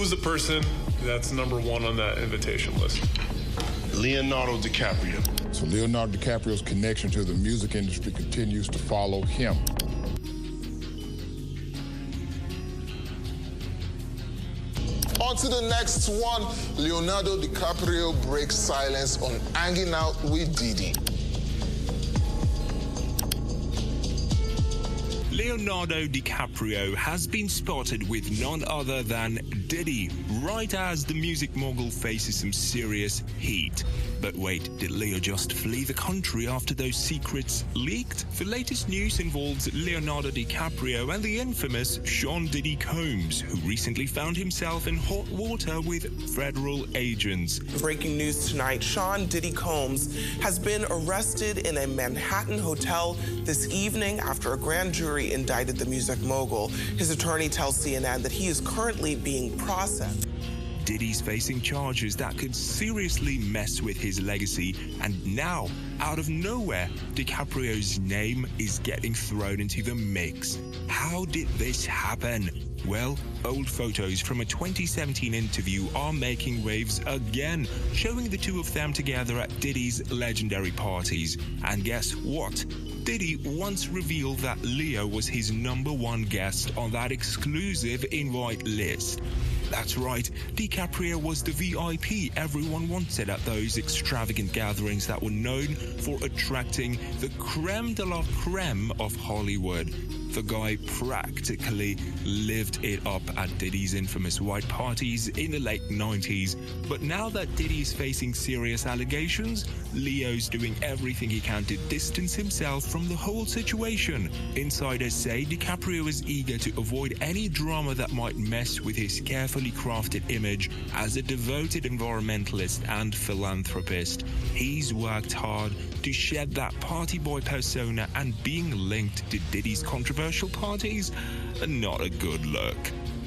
Who's the person that's number one on that invitation list? Leonardo DiCaprio. So Leonardo DiCaprio's connection to the music industry continues to follow him. On to the next one. Leonardo DiCaprio breaks silence on hanging out with Diddy. Leonardo DiCaprio has been spotted with none other than Diddy, right as the music mogul faces some serious heat. But wait, did Leo just flee the country after those secrets leaked? The latest news involves Leonardo DiCaprio and the infamous Sean Diddy Combs, who recently found himself in hot water with federal agents. Breaking news tonight, Sean Diddy Combs has been arrested in a Manhattan hotel this evening after a grand jury indicted the music mogul. His attorney tells CNN that he is currently being processed. Diddy's facing charges that could seriously mess with his legacy, and now, out of nowhere, DiCaprio's name is getting thrown into the mix. How did this happen? Well, old photos from a 2017 interview are making waves again, showing the two of them together at Diddy's legendary parties. And guess what? Diddy once revealed that Leo was his #1 guest on that exclusive invite list. That's right, DiCaprio was the VIP everyone wanted at those extravagant gatherings that were known for attracting the creme de la creme of Hollywood. The guy practically lived it up at Diddy's infamous white parties in the late 90s. But now that Diddy is facing serious allegations, Leo's doing everything he can to distance himself from the whole situation. Insiders say DiCaprio is eager to avoid any drama that might mess with his carefully crafted image as a devoted environmentalist and philanthropist. He's worked hard to shed that party boy persona, and being linked to Diddy's controversial parties, not a good look.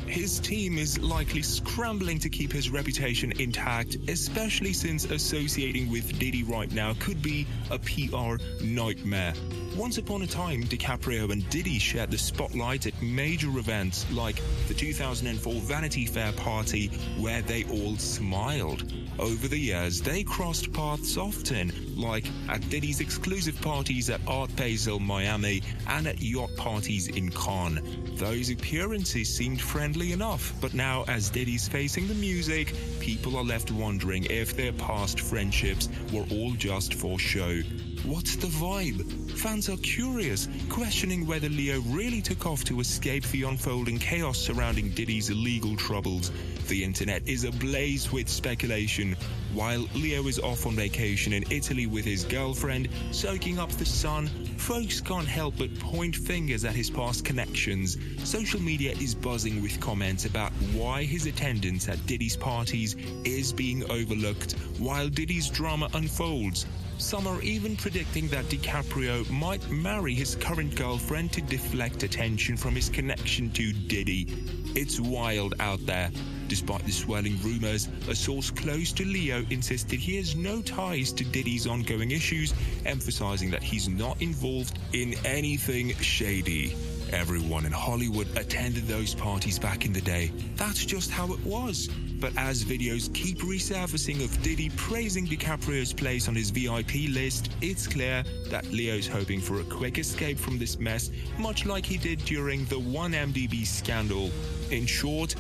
His team is likely scrambling to keep his reputation intact, especially since associating with Diddy right now could be a PR nightmare. Once upon a time, DiCaprio and Diddy shared the spotlight at major events like the 2004 Vanity Fair party, where they all smiled. Over the years, they crossed paths often, like at Diddy's exclusive parties at Art Basel, Miami, and at yacht parties in Cannes. Those appearances seemed friendly enough, but now as Diddy's facing the music, people are left wondering if their past friendships were all just for show. What's the vibe? Fans are curious, questioning whether Leo really took off to escape the unfolding chaos surrounding Diddy's legal troubles. The internet is ablaze with speculation. While Leo is off on vacation in Italy with his girlfriend, soaking up the sun, folks can't help but point fingers at his past connections. Social media is buzzing with comments about why his attendance at Diddy's parties is being overlooked while Diddy's drama unfolds. Some are even predicting that DiCaprio might marry his current girlfriend to deflect attention from his connection to Diddy. It's wild out there. Despite the swirling rumors, a source close to Leo insisted he has no ties to Diddy's ongoing issues, emphasizing that he's not involved in anything shady. Everyone in Hollywood attended those parties back in the day. That's just how it was. But as videos keep resurfacing of Diddy praising DiCaprio's place on his VIP list, it's clear that Leo's hoping for a quick escape from this mess, much like he did during the 1MDB scandal. In short,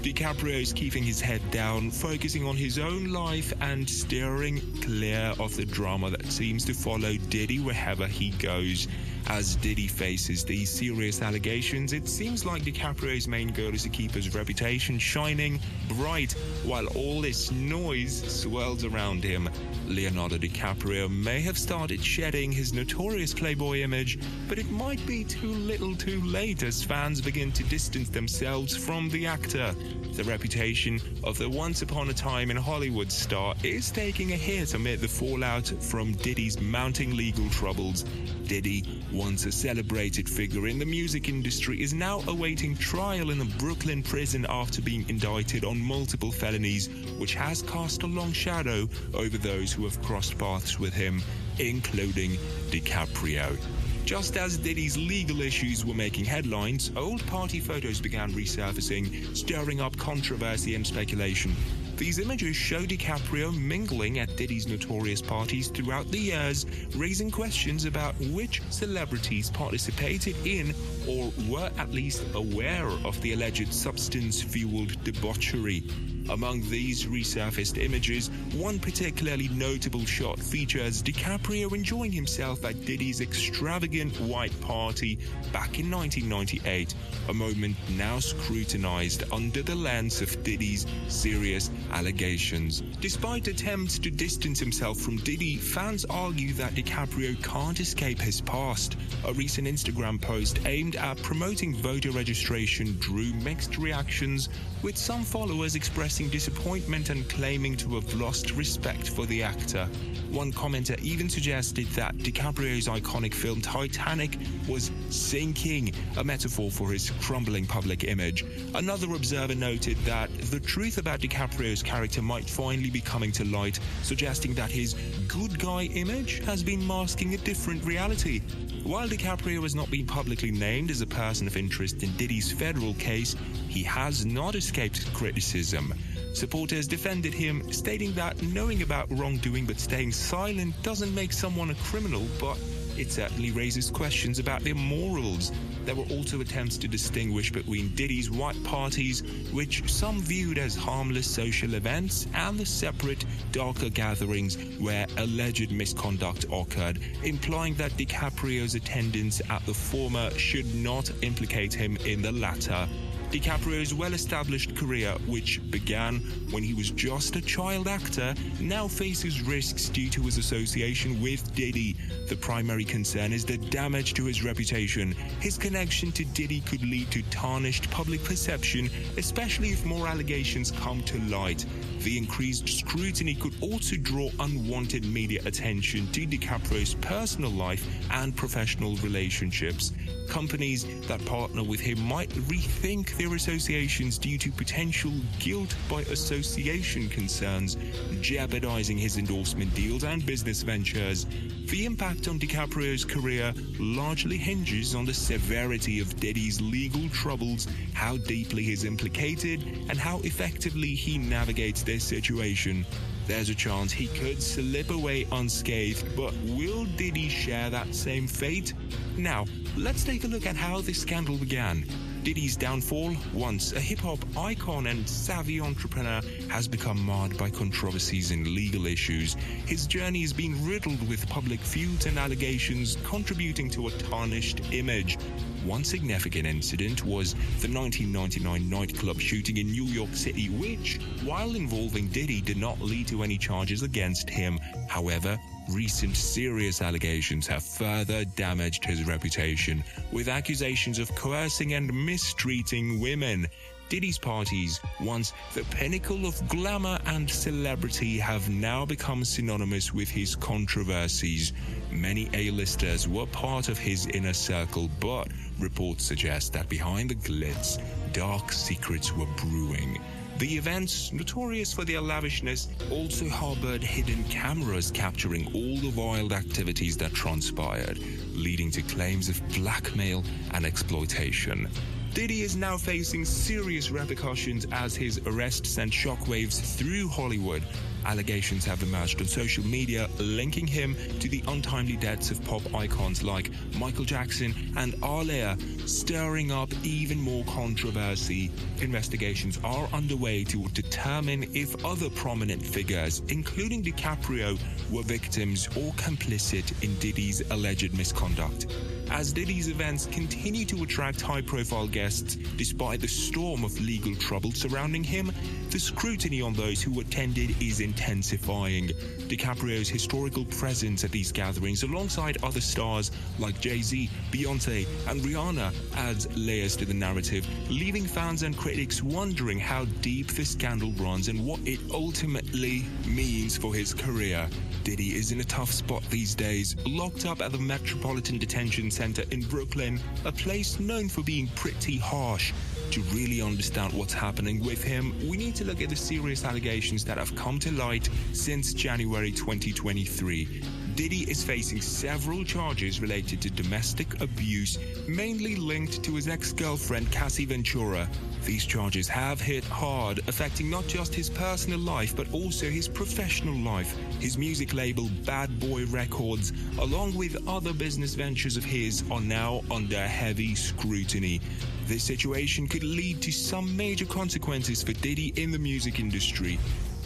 DiCaprio is keeping his head down, focusing on his own life and steering clear of the drama that seems to follow Diddy wherever he goes. As Diddy faces these serious allegations, it seems like DiCaprio's main goal is to keep his reputation shining bright while all this noise swirls around him. Leonardo DiCaprio may have started shedding his notorious playboy image, but it might be too little too late as fans begin to distance themselves from the actor. The reputation of the once-upon-a-time in Hollywood star is taking a hit amid the fallout from Diddy's mounting legal troubles. Diddy, once a celebrated figure in the music industry, is now awaiting trial in a Brooklyn prison after being indicted on multiple felonies, which has cast a long shadow over those who have crossed paths with him, including DiCaprio. Just as Diddy's legal issues were making headlines, old party photos began resurfacing, stirring up controversy and speculation. These images show DiCaprio mingling at Diddy's notorious parties throughout the years, raising questions about which celebrities participated in or were at least aware of the alleged substance-fueled debauchery. Among these resurfaced images, one particularly notable shot features DiCaprio enjoying himself at Diddy's extravagant white party back in 1998, a moment now scrutinized under the lens of Diddy's serious allegations. Despite attempts to distance himself from Diddy, fans argue that DiCaprio can't escape his past. A recent Instagram post aimed at promoting voter registration drew mixed reactions, with some followers expressing disappointment and claiming to have lost respect for the actor. One commenter even suggested that DiCaprio's iconic film Titanic was sinking, a metaphor for his crumbling public image. Another observer noted that the truth about DiCaprio's character might finally be coming to light, suggesting that his good guy image has been masking a different reality. While DiCaprio has not been publicly named as a person of interest in Diddy's federal case, he has not escaped criticism. Supporters defended him, stating that knowing about wrongdoing but staying silent doesn't make someone a criminal, but it certainly raises questions about their morals. There were also attempts to distinguish between Diddy's white parties, which some viewed as harmless social events, and the separate, darker gatherings where alleged misconduct occurred, implying that DiCaprio's attendance at the former should not implicate him in the latter. DiCaprio's well-established career, which began when he was just a child actor, now faces risks due to his association with Diddy. The primary concern is the damage to his reputation. His connection to Diddy could lead to tarnished public perception, especially if more allegations come to light. The increased scrutiny could also draw unwanted media attention to DiCaprio's personal life and professional relationships. Companies that partner with him might rethink their associations due to potential guilt by association concerns, jeopardizing his endorsement deals and business ventures. The impact on DiCaprio's career largely hinges on the severity of Diddy's legal troubles, how deeply he's implicated, and how effectively he navigates their situation. There's a chance he could slip away unscathed, but will Diddy share that same fate? Now, let's take a look at how this scandal began. Diddy's downfall, once a hip-hop icon and savvy entrepreneur, has become marred by controversies and legal issues. His journey has been riddled with public feuds and allegations, contributing to a tarnished image. One significant incident was the 1999 nightclub shooting in New York City, which, while involving Diddy, did not lead to any charges against him. However, recent serious allegations have further damaged his reputation, with accusations of coercing and mistreating women. Diddy's parties, once the pinnacle of glamour and celebrity, have now become synonymous with his controversies. Many A-listers were part of his inner circle, but reports suggest that behind the glitz, dark secrets were brewing. The events, notorious for their lavishness, also harbored hidden cameras capturing all the wild activities that transpired, leading to claims of blackmail and exploitation. Diddy is now facing serious repercussions as his arrest sent shockwaves through Hollywood. Allegations have emerged on social media linking him to the untimely deaths of pop icons like Michael Jackson and Aaliyah, stirring up even more controversy. Investigations are underway to determine if other prominent figures, including DiCaprio, were victims or complicit in Diddy's alleged misconduct. As Diddy's events continue to attract high-profile guests, despite the storm of legal trouble surrounding him, the scrutiny on those who attended is intensifying. DiCaprio's historical presence at these gatherings, alongside other stars like Jay-Z, Beyonce, and Rihanna, adds layers to the narrative, leaving fans and critics wondering how deep the scandal runs and what it ultimately means for his career. Diddy is in a tough spot these days, locked up at the Metropolitan Detention Center in Brooklyn, a place known for being pretty harsh. To really understand what's happening with him, we need to look at the serious allegations that have come to light since January 2023. Diddy is facing several charges related to domestic abuse, mainly linked to his ex-girlfriend Cassie Ventura. These charges have hit hard, affecting not just his personal life but also his professional life. His music label Bad Boy Records, along with other business ventures of his, are now under heavy scrutiny. This situation could lead to some major consequences for Diddy in the music industry.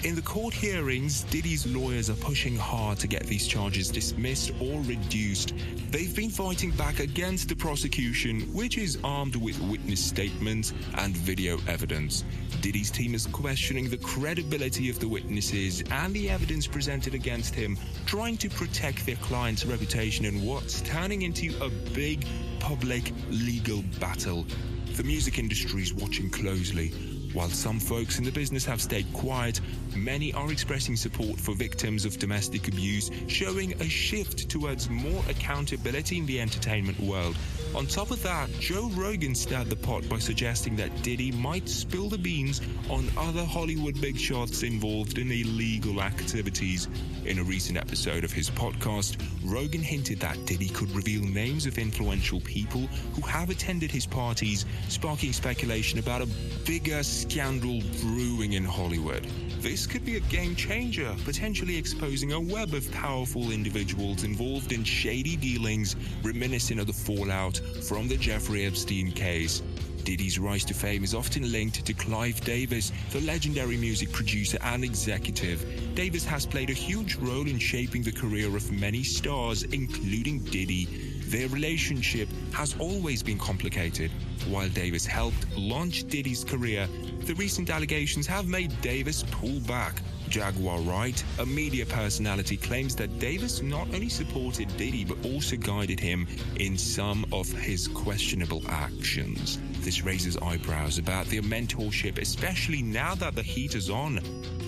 In the court hearings, Diddy's lawyers are pushing hard to get these charges dismissed or reduced. They've been fighting back against the prosecution, which is armed with witness statements and video evidence. Diddy's team is questioning the credibility of the witnesses and the evidence presented against him, trying to protect their client's reputation in what's turning into a big public legal battle. The music industry is watching closely. While some folks in the business have stayed quiet, many are expressing support for victims of domestic abuse, showing a shift towards more accountability in the entertainment world. On top of that, Joe Rogan stirred the pot by suggesting that Diddy might spill the beans on other Hollywood big shots involved in illegal activities. In a recent episode of his podcast, Rogan hinted that Diddy could reveal names of influential people who have attended his parties, sparking speculation about a bigger scandal brewing in Hollywood. This could be a game changer, potentially exposing a web of powerful individuals involved in shady dealings reminiscent of the fallout from the Jeffrey Epstein case. Diddy's rise to fame is often linked to Clive Davis, the legendary music producer and executive. Davis has played a huge role in shaping the career of many stars, including Diddy. Their relationship has always been complicated. While Davis helped launch Diddy's career, the recent allegations have made Davis pull back. Jaguar Wright, a media personality, claims that Davis not only supported Diddy but also guided him in some of his questionable actions. This raises eyebrows about their mentorship, especially now that the heat is on.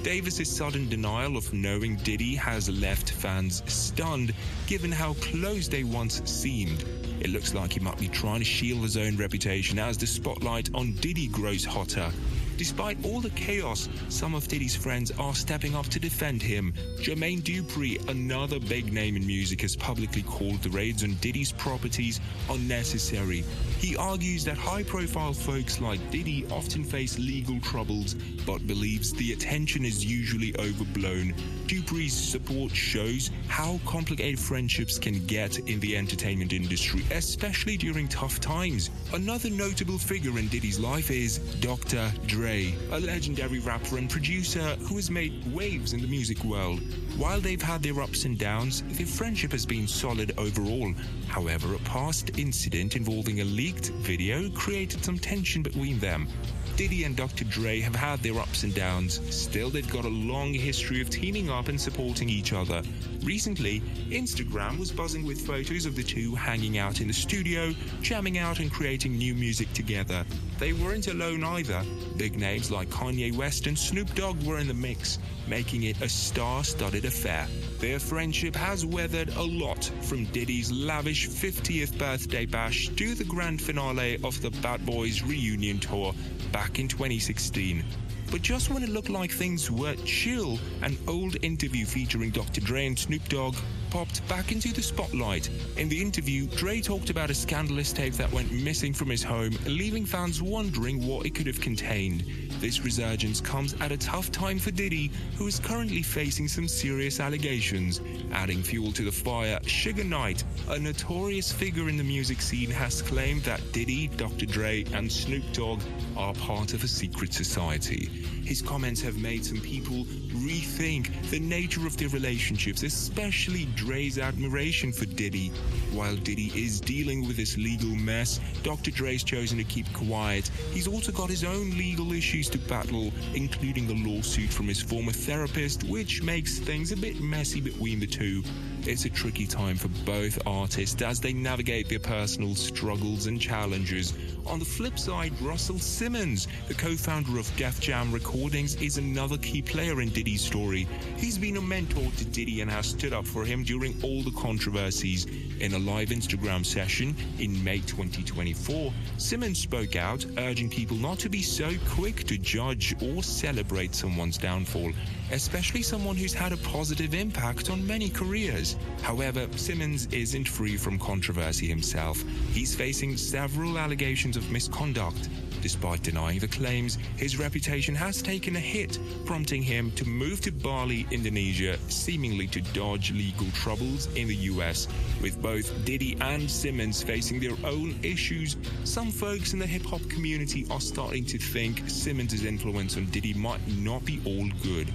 Davis's sudden denial of knowing Diddy has left fans stunned, given how close they once seemed. It looks like he might be trying to shield his own reputation as the spotlight on Diddy grows hotter. Despite all the chaos, some of Diddy's friends are stepping up to defend him. Jermaine Dupri, another big name in music, has publicly called the raids on Diddy's properties unnecessary. He argues that high-profile folks like Diddy often face legal troubles, but believes the attention is usually overblown. Dupri's support shows how complicated friendships can get in the entertainment industry, especially during tough times. Another notable figure in Diddy's life is Dr. Dre, a legendary rapper and producer who has made waves in the music world. While they've had their ups and downs, their friendship has been solid overall. However, a past incident involving a leaked video created some tension between them. Diddy and Dr. Dre have had their ups and downs. Still, they've got a long history of teaming up and supporting each other. Recently, Instagram was buzzing with photos of the two hanging out in the studio, jamming out and creating new music together. They weren't alone either. Big names like Kanye West and Snoop Dogg were in the mix, making it a star-studded affair. Their friendship has weathered a lot, from Diddy's lavish 50th birthday bash to the grand finale of the Bad Boys reunion tour back in 2016. But just when it looked like things were chill, an old interview featuring Dr. Dre and Snoop Dogg popped back into the spotlight. In the interview, Dre talked about a scandalous tape that went missing from his home, leaving fans wondering what it could have contained. This resurgence comes at a tough time for Diddy, who is currently facing some serious allegations. Adding fuel to the fire, Suge Knight, a notorious figure in the music scene, has claimed that Diddy, Dr. Dre, and Snoop Dogg are part of a secret society. His comments have made some people rethink the nature of their relationships, especially Dre's admiration for Diddy. While Diddy is dealing with this legal mess, Dr. Dre's chosen to keep quiet. He's also got his own legal issues to battle, including the lawsuit from his former therapist, which makes things a bit messy between the two. It's a tricky time for both artists as they navigate their personal struggles and challenges. On the flip side, Russell Simmons, the co-founder of Def Jam Recordings, is another key player in Diddy's story. He's been a mentor to Diddy and has stood up for him during all the controversies. In a live Instagram session in May 2024, Simmons spoke out, urging people not to be so quick to judge or celebrate someone's downfall. especially someone who's had a positive impact on many careers. However, Simmons isn't free from controversy himself. He's facing several allegations of misconduct. Despite denying the claims, his reputation has taken a hit, prompting him to move to Bali, Indonesia, seemingly to dodge legal troubles in the US. With both Diddy and Simmons facing their own issues, some folks in the hip-hop community are starting to think Simmons' influence on Diddy might not be all good.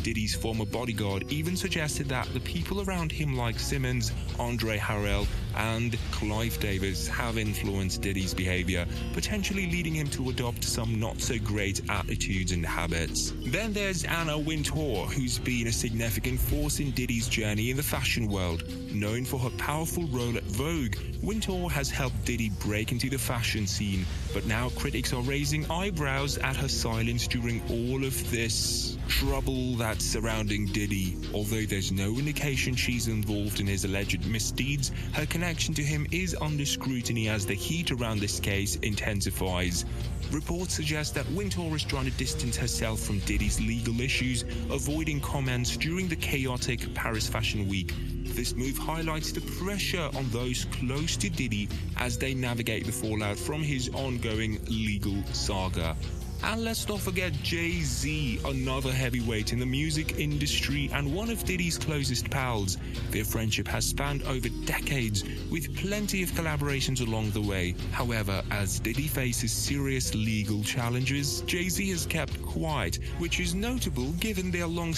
Diddy's former bodyguard even suggested that the people around him like Simmons, Andre Harrell, and Clive Davis have influenced Diddy's behavior, potentially leading him to adopt some not-so-great attitudes and habits. Then there's Anna Wintour, who's been a significant force in Diddy's journey in the fashion world. Known for her powerful role at Vogue, Wintour has helped Diddy break into the fashion scene, but now critics are raising eyebrows at her silence during all of this trouble that's surrounding Diddy. Although there's no indication she's involved in his alleged misdeeds, her connection to him is under scrutiny as the heat around this case intensifies. Reports suggest that Wintour is trying to distance herself from Diddy's legal issues, avoiding comments during the chaotic Paris Fashion Week. This move highlights the pressure on those close to Diddy as they navigate the fallout from his ongoing legal saga. And let's not forget Jay-Z, another heavyweight in the music industry and one of Diddy's closest pals. Their friendship has spanned over decades, with plenty of collaborations along the way. However, as Diddy faces serious legal challenges, Jay-Z has kept quiet, which is notable given their long